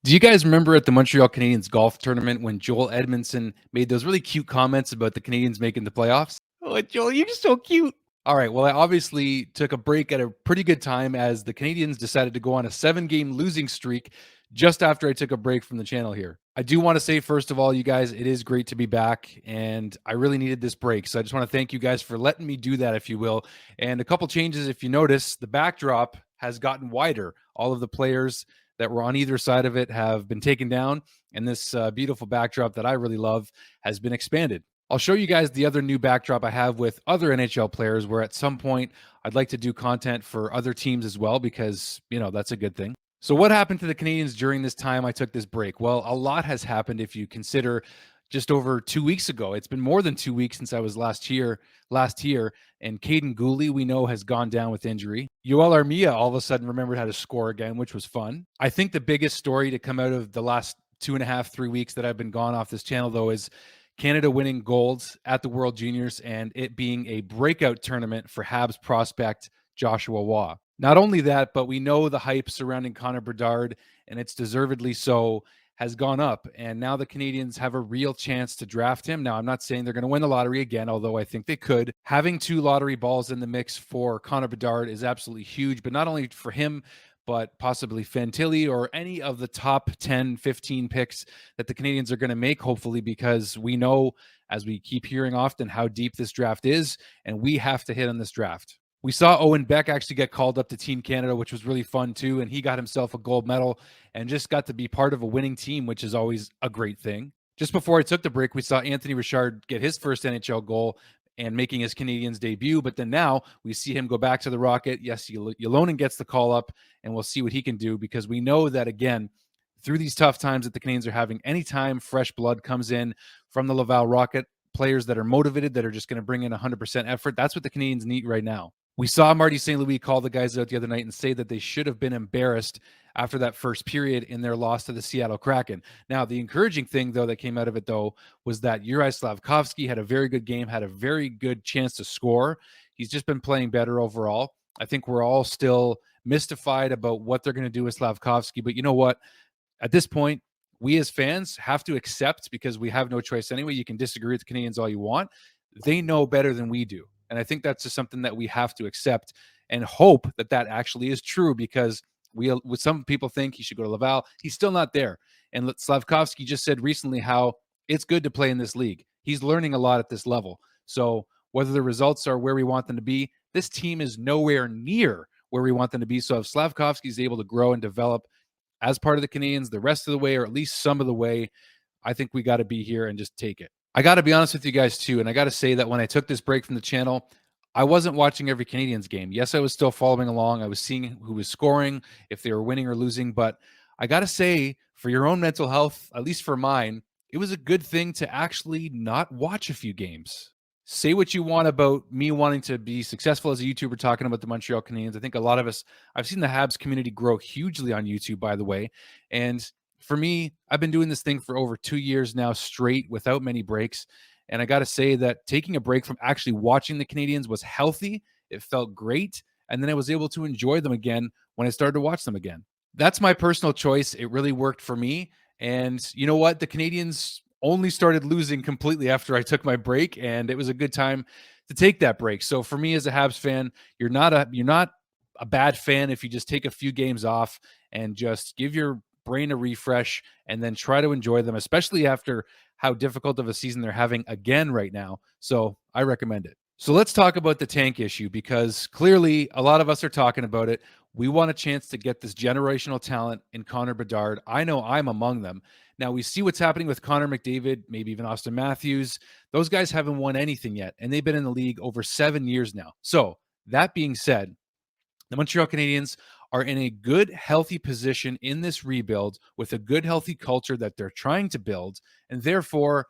Do you guys remember at the Montreal Canadiens golf tournament when Joel Edmondson made those really cute comments about the Canadiens making the playoffs? Oh, Joel, you're just so cute. All right. Well, I obviously took a break at a pretty good time as the Canadiens decided to go on a 7-game losing streak just after I took a break from the channel here. I do want to say, first of all, you guys, it is great to be back, and I really needed this break. So I just want to thank you guys for letting me do that, if you will. And a couple changes, if you notice, the backdrop has gotten wider. All of the players that were on either side of it have been taken down, and this beautiful backdrop that I really love has been expanded. I'll show you guys the other new backdrop I have with other NHL players, where at some point I'd like to do content for other teams as well, because, that's a good thing. So what happened to the Canadiens during this time I took this break? Well, a lot has happened if you consider just over 2 weeks ago. It's been more than 2 weeks since I was last here, and Caden Gooley, we know, has gone down with injury. Yoel Armia all of a sudden remembered how to score again, which was fun. I think the biggest story to come out of the last 2.5, 3 weeks that I've been gone off this channel, though, is Canada winning golds at the World Juniors and it being a breakout tournament for Habs prospect Joshua Waugh. Not only that, but we know the hype surrounding Connor Bedard, and it's deservedly so, has gone up. And now the Canadiens have a real chance to draft him. Now, I'm not saying they're going to win the lottery again, although I think they could. Having 2 lottery balls in the mix for Connor Bedard is absolutely huge, but not only for him, but possibly Fantilli or any of the top 10, 15 picks that the Canadiens are going to make, hopefully, because we know, as we keep hearing often, how deep this draft is, and we have to hit on this draft. We saw Owen Beck actually get called up to Team Canada, which was really fun too, and he got himself a gold medal and just got to be part of a winning team, which is always a great thing. Just before I took the break, we saw Anthony Richard get his first NHL goal and making his Canadiens debut, but then now we see him go back to the Rocket. Yes, Ylonen gets the call up, and we'll see what he can do, because we know that, again, through these tough times that the Canadiens are having, anytime fresh blood comes in from the Laval Rocket, players that are motivated, that are just going to bring in 100% effort, that's what the Canadiens need right now. We saw Marty St. Louis call the guys out the other night and say that they should have been embarrassed after that first period in their loss to the Seattle Kraken. Now, the encouraging thing, though, that came out of it, though, was that Juraj Slavkovsky had a very good game, had a very good chance to score. He's just been playing better overall. I think we're all still mystified about what they're going to do with Slavkovsky, but you know what? At this point, we as fans have to accept, because we have no choice anyway. You can disagree with the Canadiens all you want. They know better than we do. And I think that's just something that we have to accept and hope that that actually is true, because some people think he should go to Laval. He's still not there. And Slavkovsky just said recently how it's good to play in this league. He's learning a lot at this level. So whether the results are where we want them to be, this team is nowhere near where we want them to be. So if Slavkovsky is able to grow and develop as part of the Canadiens the rest of the way, or at least some of the way, I think we got to be here and just take it. I got to be honest with you guys too, and I got to say that when I took this break from the channel, I wasn't watching every Canadiens game. Yes, I was still following along. I was seeing who was scoring, if they were winning or losing, but I got to say, for your own mental health, at least for mine, it was a good thing to actually not watch a few games. Say what you want about me wanting to be successful as a YouTuber talking about the Montreal Canadiens. I think a lot of us, I've seen the Habs community grow hugely on YouTube, by the way, and for me, I've been doing this thing for over 2 years now straight without many breaks. And I got to say that taking a break from actually watching the Canadiens was healthy. It felt great. And then I was able to enjoy them again when I started to watch them again. That's my personal choice. It really worked for me. And you know what? The Canadiens only started losing completely after I took my break. And it was a good time to take that break. So for me as a Habs fan, you're not a bad fan if you just take a few games off and just give your brain a refresh and then try to enjoy them, especially after how difficult of a season they're having again right now. So I recommend it. So let's talk about the tank issue, because clearly a lot of us are talking about it. We want a chance to get this generational talent in Connor Bedard. I know I'm among them. Now we see what's happening with Connor McDavid, maybe even Austin Matthews. Those guys haven't won anything yet, and they've been in the league over 7 years now. So that being said, the Montreal Canadiens are in a good, healthy position in this rebuild with a good, healthy culture that they're trying to build. And therefore,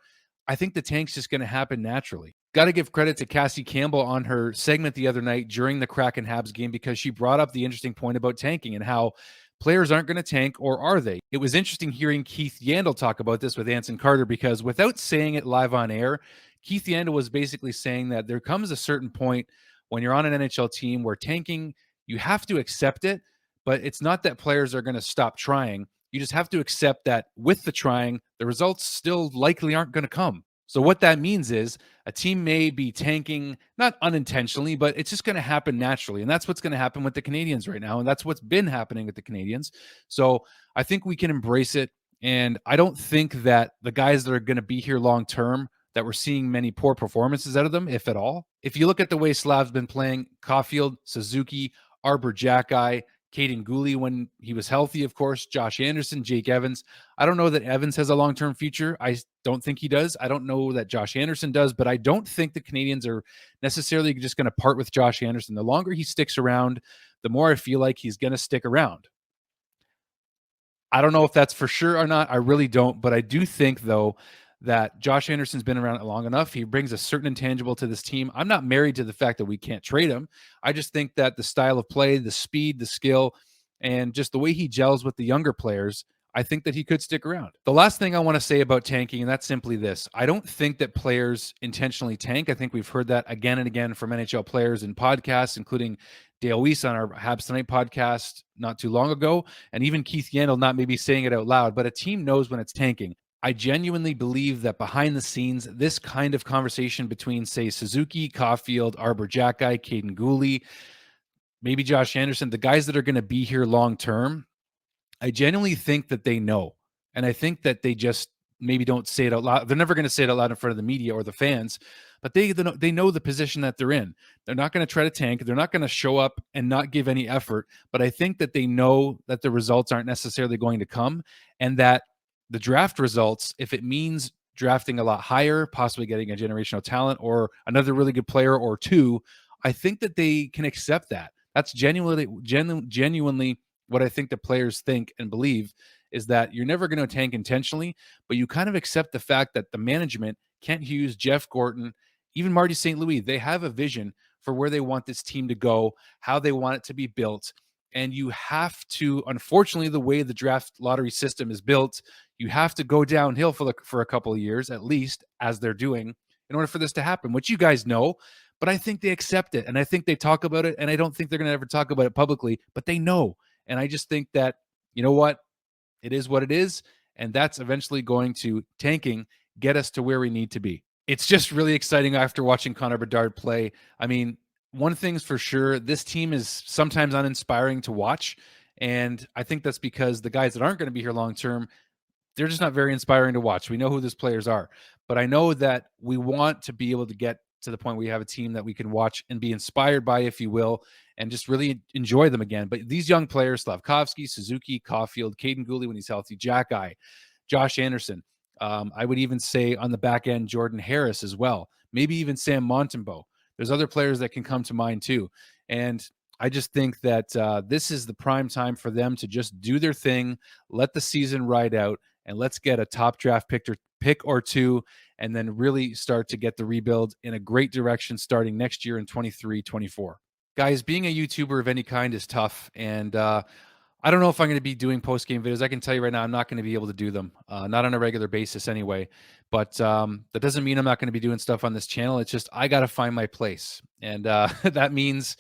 I think the tank's just going to happen naturally. Got to give credit to Cassie Campbell on her segment the other night during the Kraken Habs game, because she brought up the interesting point about tanking and how players aren't going to tank, or are they? It was interesting hearing Keith Yandel talk about this with Anson Carter, because without saying it live on air, Keith Yandel was basically saying that there comes a certain point when you're on an NHL team where tanking, you have to accept it, but it's not that players are going to stop trying. You just have to accept that with the trying, the results still likely aren't going to come. So what that means is a team may be tanking, not unintentionally, but it's just going to happen naturally. And that's what's going to happen with the Canadiens right now. And that's what's been happening with the Canadiens. So I think we can embrace it. And I don't think that the guys that are going to be here long term, that we're seeing many poor performances out of them, if at all. If you look at the way Slav's been playing, Caulfield, Suzuki, Arbor Jackeye, Caden Gooley when he was healthy, of course, Josh Anderson, Jake Evans. I don't know that Evans has a long-term future. I don't think he does. I don't know that Josh Anderson does, but I don't think the Canadiens are necessarily just going to part with Josh Anderson. The longer he sticks around, the more I feel like he's going to stick around. I don't know if that's for sure or not. I really don't, but I do think, though, that Josh Anderson's been around long enough. He brings a certain intangible to this team. I'm not married to the fact that we can't trade him. I just think that the style of play, the speed, the skill, and just the way he gels with the younger players, I think that he could stick around. The last thing I want to say about tanking, and that's simply this. I don't think that players intentionally tank. I think we've heard that again and again from NHL players in podcasts, including Dale Weiss on our Habs Tonight podcast not too long ago, and even Keith Yandel not maybe saying it out loud, but a team knows when it's tanking. I genuinely believe that behind the scenes, this kind of conversation between, say, Suzuki, Caulfield, Arbor Jackeye, Caden Gooley, maybe Josh Anderson, the guys that are going to be here long term, I genuinely think that they know. And I think that they just maybe don't say it out loud. They're never going to say it out loud in front of the media or the fans, but they know the position that they're in. They're not going to try to tank. They're not going to show up and not give any effort. But I think that they know that the results aren't necessarily going to come, and that the draft results, if it means drafting a lot higher, possibly getting a generational talent or another really good player or two, I think that they can accept that. That's genuinely what I think the players think and believe, is that you're never going to tank intentionally, but you kind of accept the fact that the management, Kent Hughes, Jeff Gorton, even Marty St. Louis, they have a vision for where they want this team to go, how they want it to be built. And you have to, unfortunately, the way the draft lottery system is built, you have to go downhill for a couple of years, at least, as they're doing, in order for this to happen, which you guys know. But I think they accept it, and I think they talk about it, and I don't think they're going to ever talk about it publicly, but they know. And I just think that, you know what? It is what it is, and that's eventually going to, tanking, get us to where we need to be. It's just really exciting after watching Connor Bedard play. I mean, one thing's for sure, this team is sometimes uninspiring to watch, and I think that's because the guys that aren't going to be here long term, they're just not very inspiring to watch. We know who those players are, but I know that we want to be able to get to the point where we have a team that we can watch and be inspired by, if you will, and just really enjoy them again. But these young players, Slavkovsky, Suzuki, Caulfield, Caden Gooley when he's healthy, Jackeye, Josh Anderson, I would even say on the back end, Jordan Harris as well, maybe even Sam Montembeault. There's other players that can come to mind too. And I just think that this is the prime time for them to just do their thing, let the season ride out, and let's get a top draft pick or two, and then really start to get the rebuild in a great direction starting next year in 23-24. Guys, being a YouTuber of any kind is tough, and I don't know if I'm going to be doing post-game videos. I can tell you right now I'm not going to be able to do them, not on a regular basis anyway. But that doesn't mean I'm not going to be doing stuff on this channel. It's just I got to find my place, and that means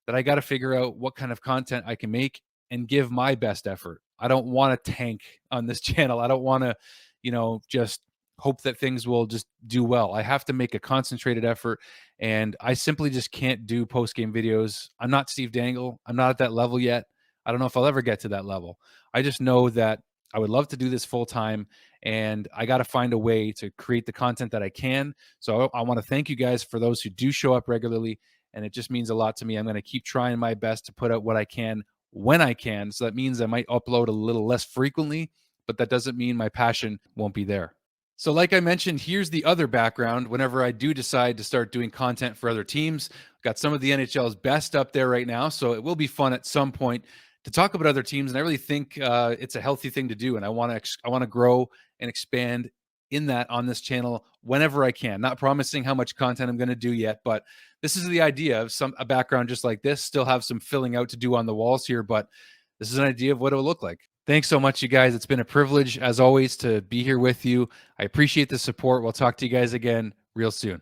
that I got to figure out what kind of content I can make and give my best effort. I don't want to tank on this channel. I don't want to, just hope that things will just do well. I have to make a concentrated effort, and I simply just can't do post-game videos. I'm not Steve Dangle. I'm not at that level yet. I don't know if I'll ever get to that level. I just know that I would love to do this full time, and I got to find a way to create the content that I can. So I want to thank you guys for those who do show up regularly, and it just means a lot to me. I'm going to keep trying my best to put out what I can when I can. So that means I might upload a little less frequently, but that doesn't mean my passion won't be there. So like I mentioned, here's the other background. Whenever I do decide to start doing content for other teams, got some of the NHL's best up there right now. So it will be fun at some point to talk about other teams. And I really think it's a healthy thing to do. And I want to grow and expand in that on this channel whenever I can. Not promising how much content I'm going to do yet, but this is the idea of a background just like this. Still have some filling out to do on the walls here, but this is an idea of what it will look like. Thanks so much, you guys. It's been a privilege, as always, to be here with you. I appreciate the support. We'll talk to you guys again real soon.